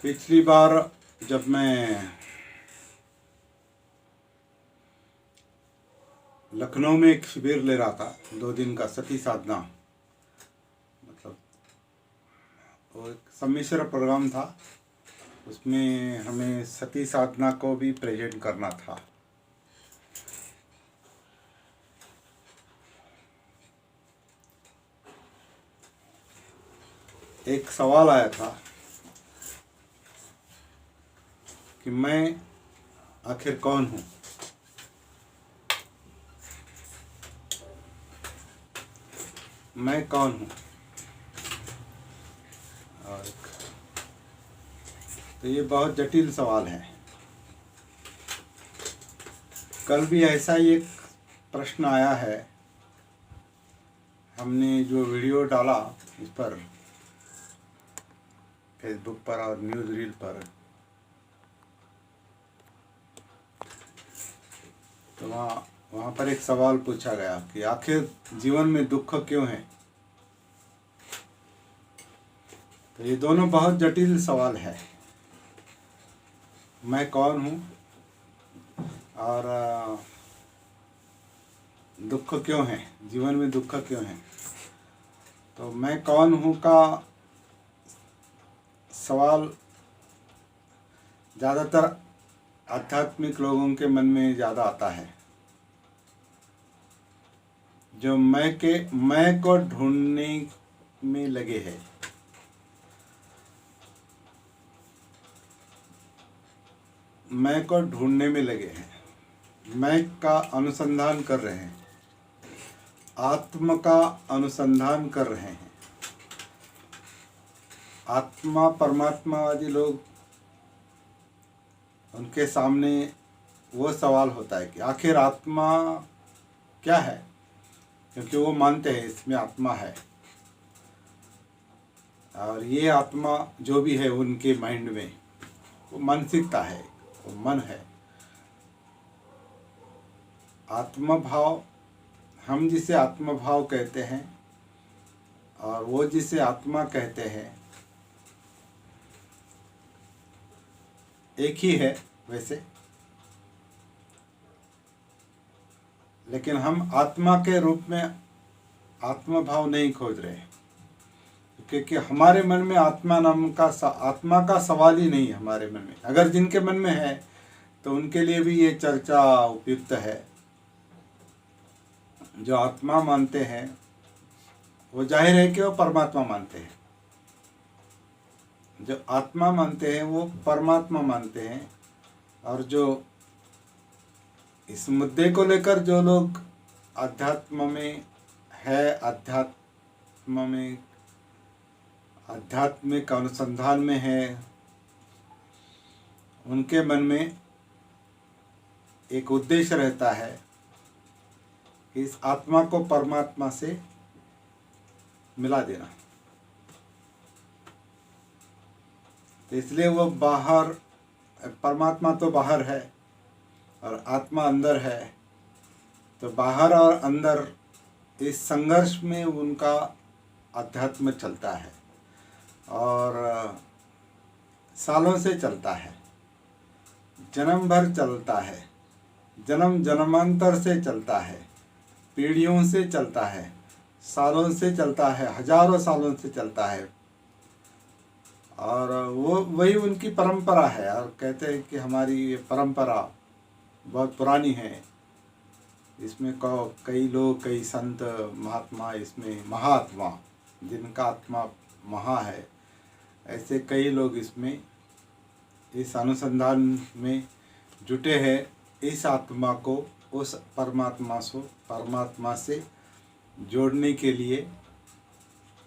पिछली बार जब मैं लखनऊ में एक शिविर ले रहा था 2 दिन का सती साधना, मतलब वो एक सम्मिश्र प्रोग्राम था। उसमें हमें सती साधना को भी प्रेजेंट करना था। एक सवाल आया था कि मैं आखिर कौन हूँ। मैं कौन हूँ। और तो ये बहुत जटिल सवाल है। कल भी ऐसा ही एक प्रश्न आया है। हमने जो वीडियो डाला इस पर फेसबुक पर और न्यूज़ रील पर, तो वहाँ पर एक सवाल पूछा गया कि आखिर जीवन में दुख क्यों है। तो ये दोनों बहुत जटिल सवाल है। मैं कौन हूँ और दुख क्यों है, जीवन में दुख क्यों है। तो मैं कौन हूँ का सवाल ज़्यादातर आध्यात्मिक लोगों के मन में ज़्यादा आता है, जो मैं को ढूंढने में लगे हैं। मैं को ढूंढने में लगे हैं, मैं का अनुसंधान कर रहे हैं, आत्म का अनुसंधान कर रहे हैं। आत्मा परमात्मावादी लोग, उनके सामने वो सवाल होता है कि आखिर आत्मा क्या है, क्योंकि वो मानते हैं इसमें आत्मा है। और ये आत्मा जो भी है उनके माइंड में वो मानसिकता है, वो मन है। आत्मभाव, हम जिसे आत्मभाव कहते हैं और वो जिसे आत्मा कहते हैं, एक ही है वैसे। लेकिन हम आत्मा के रूप में आत्मभाव नहीं खोज रहे, क्योंकि हमारे मन में आत्मा का सवाल ही नहीं है हमारे मन में। अगर जिनके मन में है तो उनके लिए भी ये चर्चा उपयुक्त है। जो आत्मा मानते हैं वो जाहिर है कि वो परमात्मा मानते हैं। जो आत्मा मानते हैं वो परमात्मा मानते हैं। और जो इस मुद्दे को लेकर जो लोग अध्यात्म में है, आध्यात्मिक अनुसंधान में है, उनके मन में एक उद्देश्य रहता है कि इस आत्मा को परमात्मा से मिला देना। तो इसलिए वो बाहर, परमात्मा तो बाहर है और आत्मा अंदर है। तो बाहर और अंदर इस संघर्ष में उनका अध्यात्म चलता है और सालों से चलता है, जन्म भर चलता है, जन्म जन्मांतर से चलता है, पीढ़ियों से चलता है, सालों से चलता है, हजारों सालों से चलता है। और वो वही उनकी परंपरा है। और कहते हैं कि हमारी ये परंपरा बहुत पुरानी है। इसमें कई लोग, कई संत महात्मा, इसमें महात्मा जिनका आत्मा महा है, ऐसे कई लोग इसमें इस अनुसंधान में जुटे हैं। इस आत्मा को उस परमात्मा से जोड़ने के लिए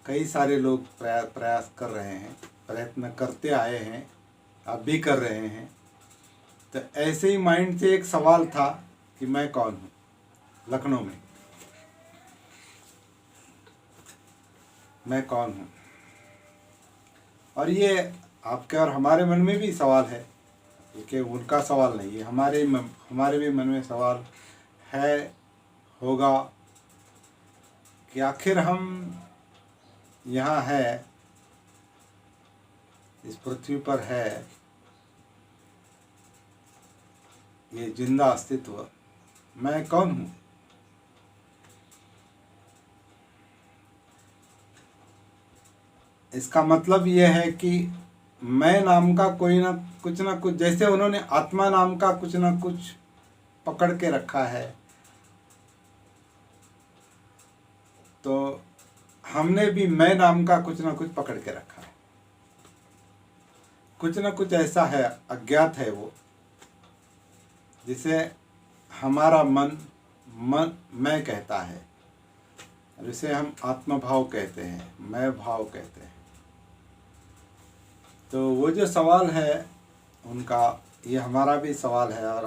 कई सारे लोग प्रयास कर रहे हैं, प्रयत्न करते आए हैं, अब भी कर रहे हैं। तो ऐसे ही माइंड से एक सवाल था कि मैं कौन हूँ। लखनऊ में मैं कौन हूँ। और ये आपके और हमारे मन में भी सवाल है, कि उनका सवाल नहीं है, हमारे भी मन में सवाल है, होगा कि आखिर हम यहाँ है इस पृथ्वी पर है, ये जिंदा अस्तित्व, मैं कौन हूँ? इसका मतलब यह है कि मैं नाम का कोई ना कुछ, जैसे उन्होंने आत्मा नाम का कुछ ना कुछ पकड़ के रखा है, तो हमने भी मैं नाम का कुछ ना कुछ पकड़ के रखा है। कुछ ना कुछ ऐसा है, अज्ञात है वो, जिसे हमारा मन मैं कहता है, जिसे हम आत्मभाव कहते हैं, मैं भाव कहते हैं। तो वो जो सवाल है उनका, ये हमारा भी सवाल है, और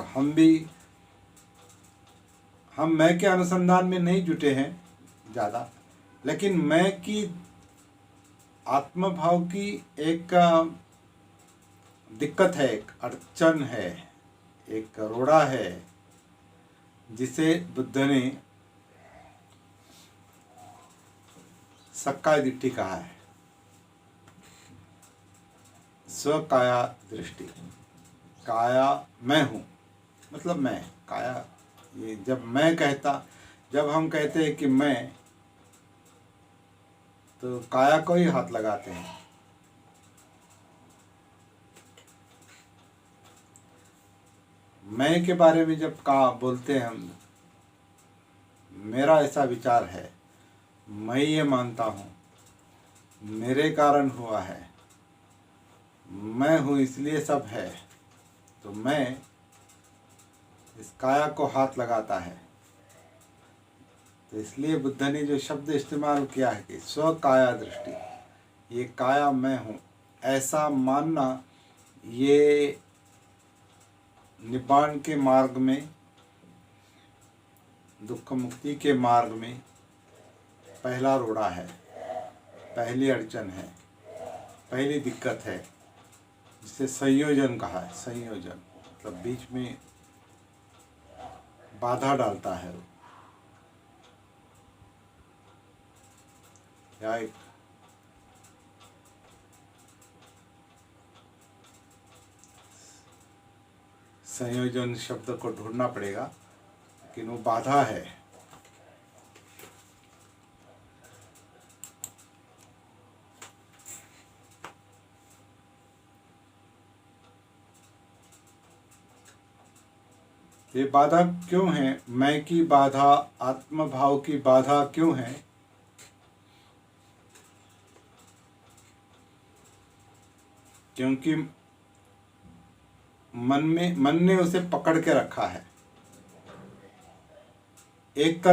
हम मैं के अनुसंधान में नहीं जुटे हैं ज़्यादा, लेकिन मैं की आत्मभाव की एक दिक्कत है, एक अड़चन है, एक रोड़ा है, जिसे बुद्ध ने सक्काय दिट्ठी कहा है, स्वकाया दृष्टि। काया मैं हूँ, मतलब मैं, काया, ये जब हम कहते हैं कि मैं, तो काया को ही हाथ लगाते हैं। मैं के बारे में जब बोलते हैं हम, मेरा ऐसा विचार है, मैं ये मानता हूँ मेरे कारण हुआ है, मैं हूँ इसलिए सब है, तो मैं इस काया को हाथ लगाता है। तो इसलिए बुद्ध ने जो शब्द इस्तेमाल किया है कि स्वकाया दृष्टि, ये काया मैं हूँ, ऐसा मानना, ये निब्बाण के मार्ग में, दुख मुक्ति के मार्ग में पहला रोड़ा है, पहली अड़चन है, पहली दिक्कत है, जिसे संयोजन कहा है। संयोजन मतलब बीच में बाधा डालता है वो, या एक संयोजन शब्द को ढूंढना पड़ेगा, लेकिन वो बाधा है। ये बाधा क्यों है? मैं की बाधा, आत्मभाव की बाधा क्यों है? क्योंकि मन ने उसे पकड़ के रखा है। एक